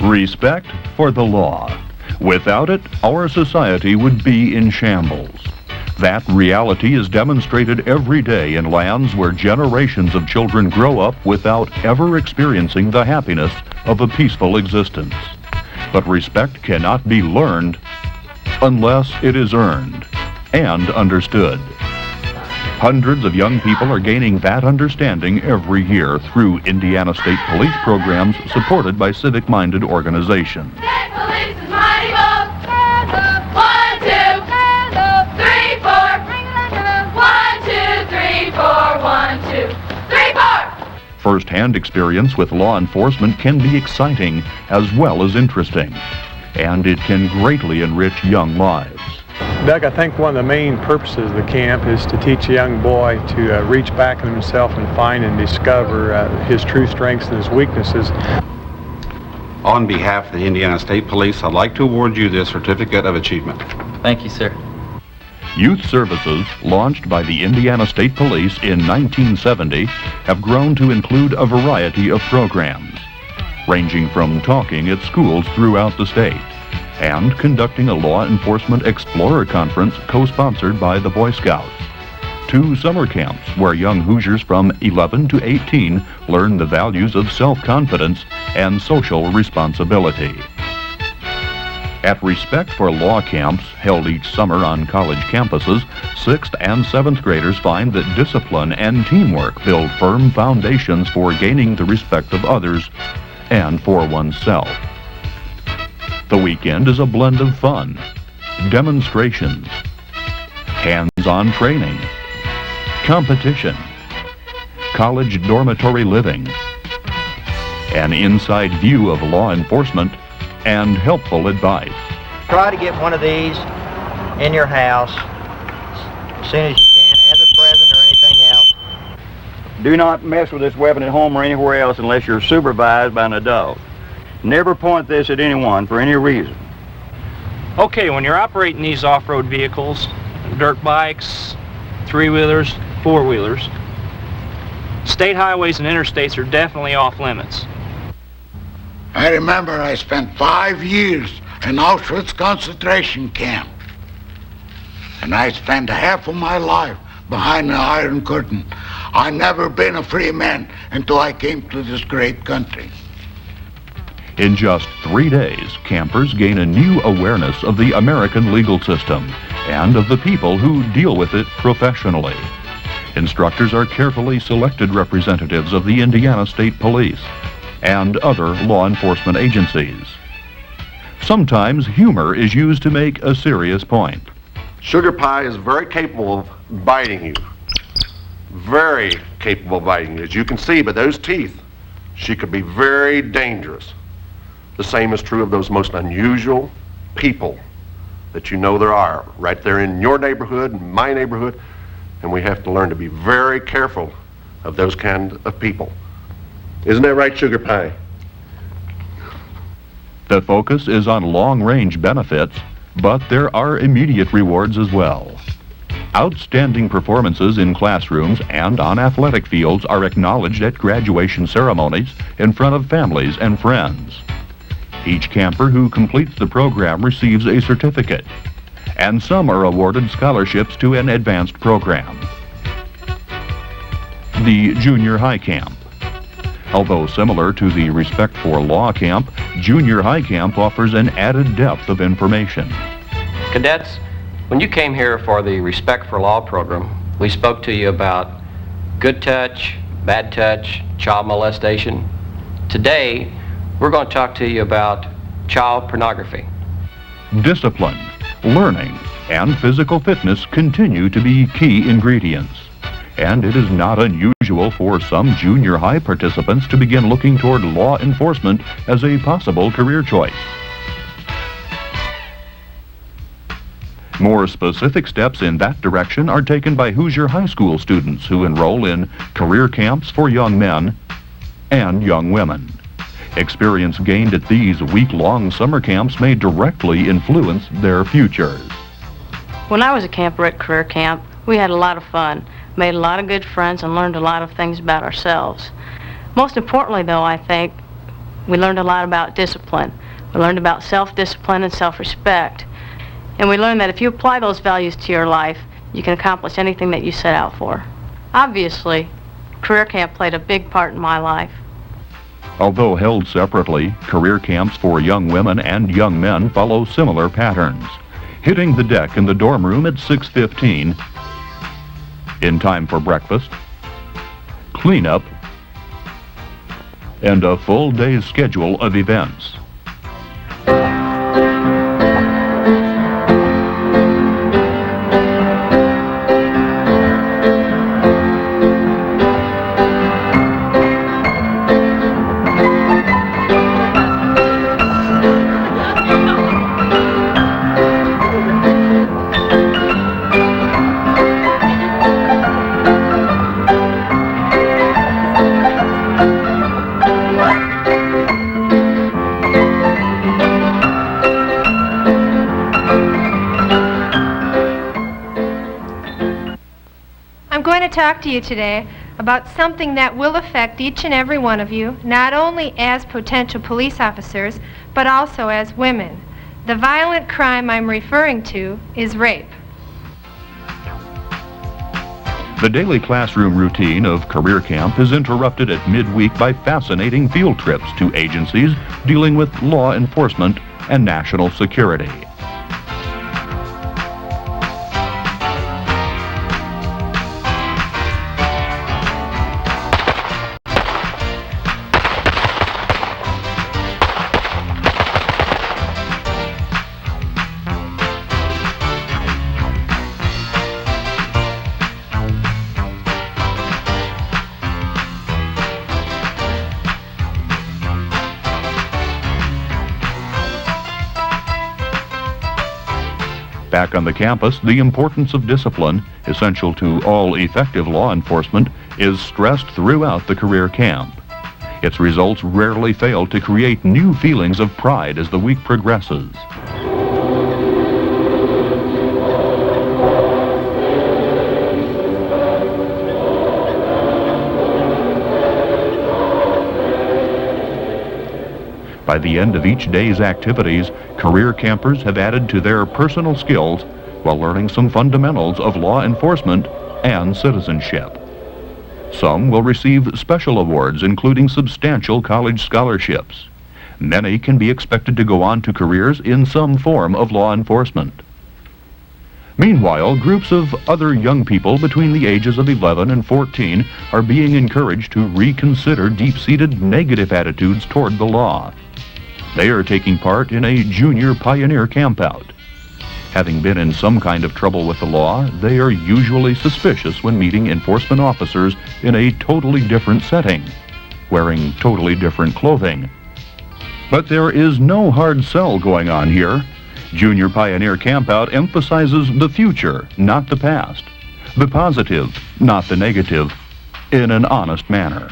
Respect for the law. Without it, our society would be in shambles. That reality is demonstrated every day in lands where generations of children grow up without ever experiencing the happiness of a peaceful existence. But respect cannot be learned unless it is earned and understood. Hundreds of young people are gaining that understanding every year through Indiana State Police programs supported by civic-minded organizations. State Police is mighty bold. Hands up. 1, 2. Hands up. 3, 4. Bring it up. 1, 2, 3, 4. 1, 2, 3, 4. First-hand experience with law enforcement can be exciting as well as interesting, and it can greatly enrich young lives. Doug, I think one of the main purposes of the camp is to teach a young boy to reach back in himself and find and discover his true strengths and his weaknesses. On behalf of the Indiana State Police, I'd like to award you this Certificate of Achievement. Thank you, sir. Youth services, launched by the Indiana State Police in 1970, have grown to include a variety of programs, ranging from talking at schools throughout the state and conducting a law enforcement explorer conference co-sponsored by the Boy Scouts, to summer camps where young Hoosiers from 11 to 18 learn the values of self-confidence and social responsibility. At Respect for Law camps held each summer on college campuses, 6th and 7th graders find that discipline and teamwork build firm foundations for gaining the respect of others and for oneself. The weekend is a blend of fun, demonstrations, hands-on training, competition, college dormitory living, an inside view of law enforcement, and helpful advice. Try to get one of these in your house as soon as you can, as a present or anything else. Do not mess with this weapon at home or anywhere else unless you're supervised by an adult. Never point this at anyone for any reason. Okay, when you're operating these off-road vehicles, dirt bikes, three-wheelers, four-wheelers, state highways and interstates are definitely off limits. I remember I spent 5 years in Auschwitz concentration camp. And I spent half of my life behind the Iron Curtain. I never been a free man until I came to this great country. In just 3 days, campers gain a new awareness of the American legal system and of the people who deal with it professionally. Instructors are carefully selected representatives of the Indiana State Police and other law enforcement agencies. Sometimes humor is used to make a serious point. Sugar Pie is very capable of biting you. Very capable of biting you. As you can see by those teeth, she could be very dangerous. The same is true of those most unusual people that you know there are right there in your neighborhood, in my neighborhood, and we have to learn to be very careful of those kind of people. Isn't that right, Sugar Pie? The focus is on long-range benefits, but there are immediate rewards as well. Outstanding performances in classrooms and on athletic fields are acknowledged at graduation ceremonies in front of families and friends. Each camper who completes the program receives a certificate, and some are awarded scholarships to an advanced program. The Junior High Camp. Although similar to the Respect for Law camp, Junior High Camp offers an added depth of information. Cadets, when you came here for the Respect for Law program, we spoke to you about good touch, bad touch, child molestation. Today, we're going to talk to you about child pornography. Discipline, learning, and physical fitness continue to be key ingredients. And it is not unusual for some junior high participants to begin looking toward law enforcement as a possible career choice. More specific steps in that direction are taken by Hoosier High School students who enroll in career camps for young men and young women. Experience gained at these week-long summer camps may directly influence their futures. When I was a camper at career camp, we had a lot of fun, made a lot of good friends, and learned a lot of things about ourselves. Most importantly, though, I think We learned a lot about discipline. We learned about self-discipline and self-respect. And we learned that if you apply those values to your life, you can accomplish anything that you set out for. Obviously, career camp played a big part in my life. Although held separately, career camps for young women and young men follow similar patterns. Hitting the deck in the dorm room at 6:15, in time for breakfast, cleanup, and a full day's schedule of events. I'm going to talk to you today about something that will affect each and every one of you, not only as potential police officers, but also as women. The violent crime I'm referring to is rape. The daily classroom routine of career camp is interrupted at midweek by fascinating field trips to agencies dealing with law enforcement and national security. Back on the campus, the importance of discipline, essential to all effective law enforcement, is stressed throughout the career camp. Its results rarely fail to create new feelings of pride as the week progresses. By the end of each day's activities, career campers have added to their personal skills while learning some fundamentals of law enforcement and citizenship. Some will receive special awards, including substantial college scholarships. Many can be expected to go on to careers in some form of law enforcement. Meanwhile, groups of other young people between the ages of 11 and 14 are being encouraged to reconsider deep-seated negative attitudes toward the law. They are taking part in a junior pioneer campout. Having been in some kind of trouble with the law, they are usually suspicious when meeting enforcement officers in a totally different setting, wearing totally different clothing. But there is no hard sell going on here. Junior Pioneer Campout emphasizes the future, not the past. The positive, not the negative, in an honest manner.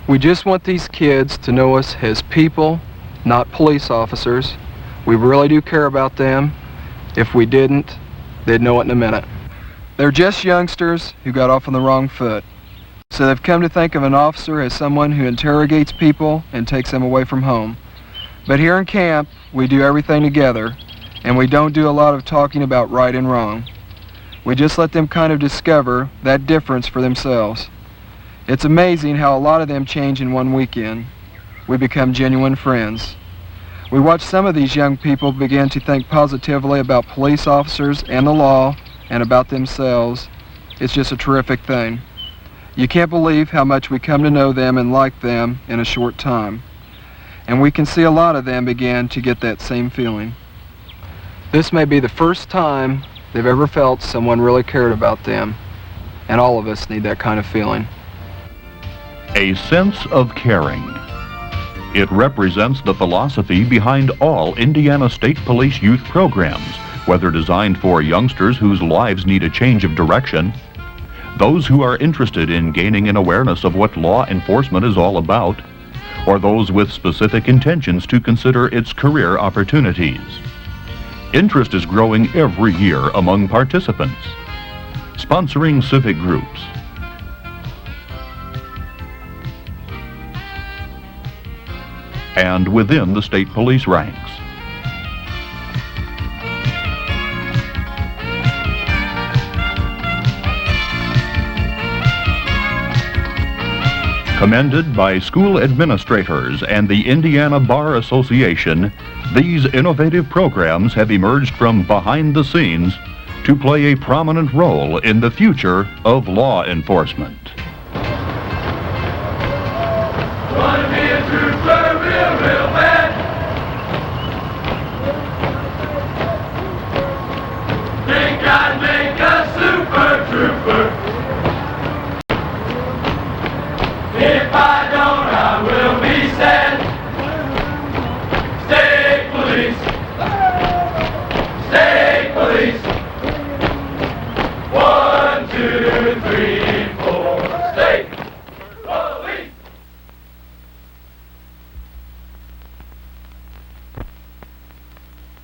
We just want these kids to know us as people, not police officers. We really do care about them. If we didn't, they'd know it in a minute. They're just youngsters who got off on the wrong foot. So they've come to think of an officer as someone who interrogates people and takes them away from home. But here in camp, we do everything together, and we don't do a lot of talking about right and wrong. We just let them kind of discover that difference for themselves. It's amazing how a lot of them change in one weekend. We become genuine friends. We watch some of these young people begin to think positively about police officers and the law and about themselves. It's just a terrific thing. You can't believe how much we come to know them and like them in a short time. And we can see a lot of them begin to get that same feeling. This may be the first time they've ever felt someone really cared about them, and all of us need that kind of feeling. A sense of caring. It represents the philosophy behind all Indiana State Police youth programs, whether designed for youngsters whose lives need a change of direction, those who are interested in gaining an awareness of what law enforcement is all about, or those with specific intentions to consider its career opportunities. Interest is growing every year among participants. Sponsoring civic groups, and within the state police ranks. Commended by school administrators and the Indiana Bar Association, these innovative programs have emerged from behind the scenes to play a prominent role in the future of law enforcement. Wanna be a trooper real bad. Think I'd make a super trooper. If I don't, I will be sad. State police. State police. 1, 2, 3.